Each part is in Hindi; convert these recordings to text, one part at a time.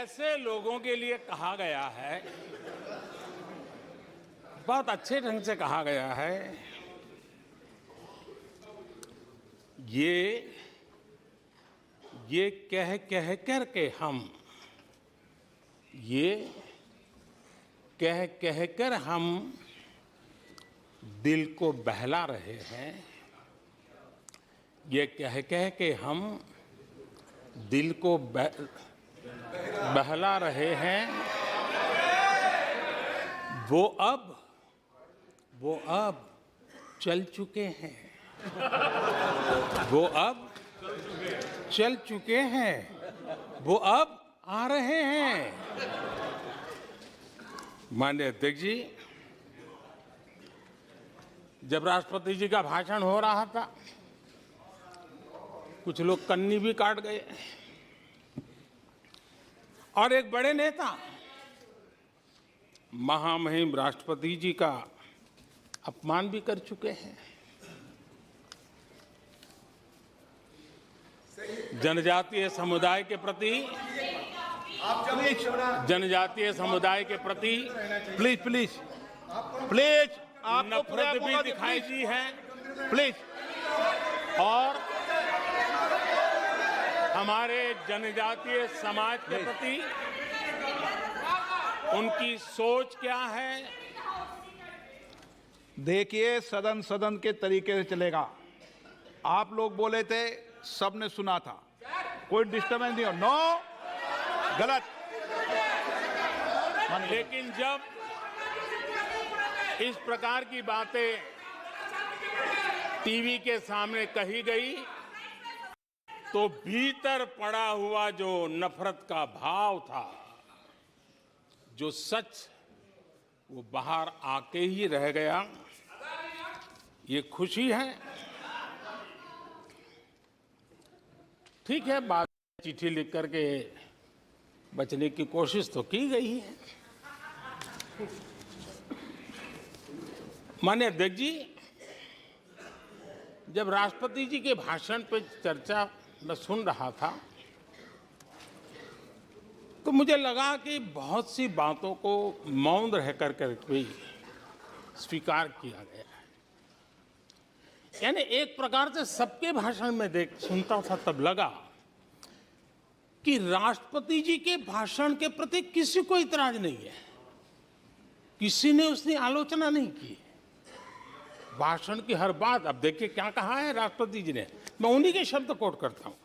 ऐसे लोगों के लिए कहा गया है, बहुत अच्छे ढंग से कहा गया है, ये कह कह कर के हम दिल को बहला रहे हैं। ये कह कह के हम दिल को बहला रहे हैं। वो अब चल चुके हैं। वो अब चल चुके हैं। वो अब आ रहे हैं। माननीय अध्यक्ष जी, जब राष्ट्रपति जी का भाषण हो रहा था, कुछ लोग कन्नी भी काट गए और एक बड़े नेता महामहिम राष्ट्रपति जी का अपमान भी कर चुके हैं। जनजातीय समुदाय के प्रति प्लीज नफरत भी दिखाई दी है। प्लीज। और हमारे जनजातीय समाज के प्रति उनकी सोच क्या है? देखिए, सदन के तरीके से चलेगा। आप लोग बोले थे, सबने सुना था, कोई डिस्टर्बेंस नहीं हो। नो, गलत। लेकिन जब इस प्रकार की बातें टीवी के सामने कही गई, तो भीतर पड़ा हुआ जो नफरत का भाव था, जो सच, वो बाहर आके ही रह गया। ये खुशी है। ठीक है, बाद में चिट्ठी लिख करके बचने की कोशिश तो की गई है। माननीय अध्यक्ष जी, जब राष्ट्रपति जी के भाषण पे चर्चा मैं सुन रहा था, तो मुझे लगा कि बहुत सी बातों को मौन रह कर भी स्वीकार किया गया है। यानी एक प्रकार से सबके भाषण में सुनता था, तब लगा कि राष्ट्रपति जी के भाषण के प्रति किसी को इतराज नहीं है, किसी ने उसकी आलोचना नहीं की। भाषण की हर बात, अब देखिए क्या कहा है राष्ट्रपति जी ने, मैं उन्हीं के शब्द कोट करता हूं।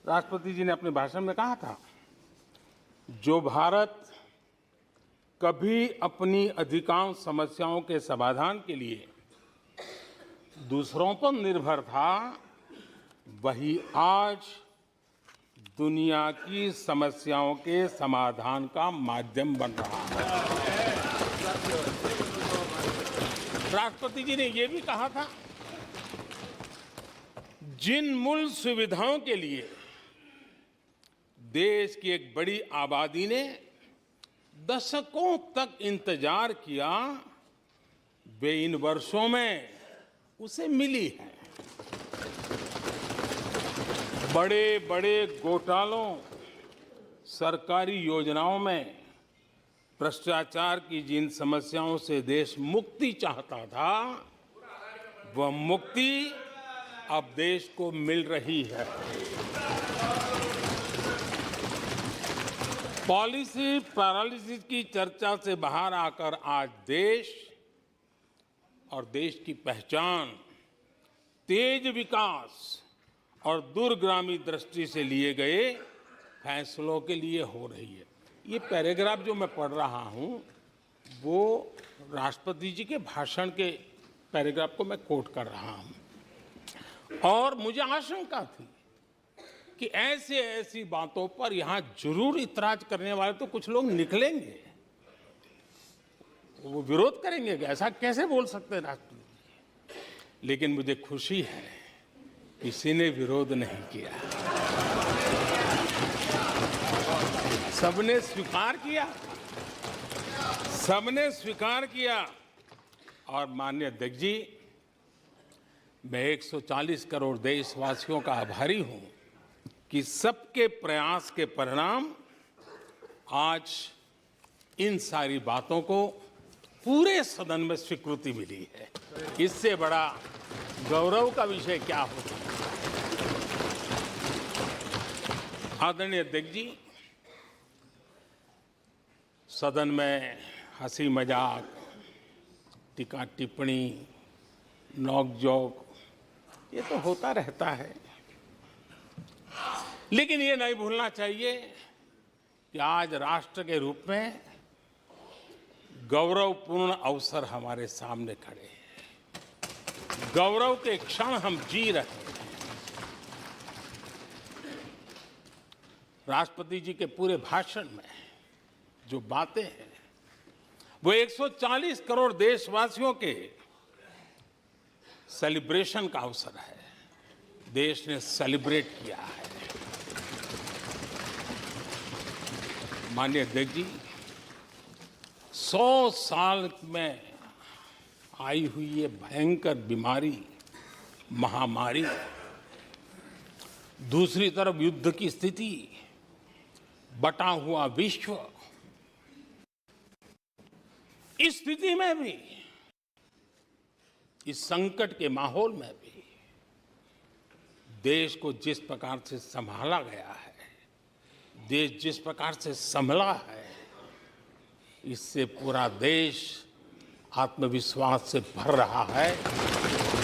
राष्ट्रपति जी ने अपने भाषण में कहा था, जो भारत कभी अपनी अधिकांश समस्याओं के समाधान के लिए दूसरों पर निर्भर था, वही आज दुनिया की समस्याओं के समाधान का माध्यम बन रहा है। राष्ट्रपति जी ने यह भी कहा था, जिन मूल सुविधाओं के लिए देश की एक बड़ी आबादी ने दशकों तक इंतजार किया, वे इन वर्षों में उसे मिली है। बड़े बड़े घोटालों, सरकारी योजनाओं में भ्रष्टाचार की जिन समस्याओं से देश मुक्ति चाहता था, वह मुक्ति अब देश को मिल रही है। पॉलिसी पैरालिसिस की चर्चा से बाहर आकर आज देश और देश की पहचान तेज विकास और दूरगामी दृष्टि से लिए गए फैसलों के लिए हो रही है। ये पैराग्राफ जो मैं पढ़ रहा हूं, वो राष्ट्रपति जी के भाषण के पैराग्राफ को मैं कोट कर रहा हूं। और मुझे आशंका थी कि ऐसी बातों पर यहां जरूर इतराज करने वाले तो कुछ लोग निकलेंगे, वो विरोध करेंगे, ऐसा कैसे बोल सकते हैं राष्ट्रपति। लेकिन मुझे खुशी है, किसी ने विरोध नहीं किया, सबने स्वीकार किया। और माननीय अध्यक्ष जी, मैं 140 करोड़ देशवासियों का आभारी हूं कि सबके प्रयास के परिणाम आज इन सारी बातों को पूरे सदन में स्वीकृति मिली है। इससे बड़ा गौरव का विषय क्या हो सकता है। आदरणीय अध्यक्ष जी, सदन में हंसी मजाक, टीका टिप्पणी, नोक-झोंक ये तो होता रहता है, लेकिन ये नहीं भूलना चाहिए कि आज राष्ट्र के रूप में गौरवपूर्ण अवसर हमारे सामने खड़े हैं। गौरव के क्षण हम जी रहे हैं। राष्ट्रपति जी के पूरे भाषण में जो बातें हैं वो 140 करोड़ देशवासियों के सेलिब्रेशन का अवसर है। देश ने सेलिब्रेट किया है। माननीय अध्यक्ष जी, 100 साल में आई हुई ये भयंकर बीमारी, महामारी, दूसरी तरफ युद्ध की स्थिति, बटा हुआ विश्व, इस स्थिति में भी, इस संकट के माहौल में भी देश को जिस प्रकार से संभाला गया है, देश जिस प्रकार से संभला है, इससे पूरा देश आत्मविश्वास से भर रहा है,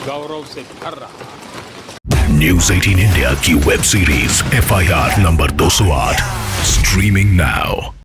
गौरव से भर रहा है। न्यूज़ 18 इंडिया की web series FIR number 208 streaming now.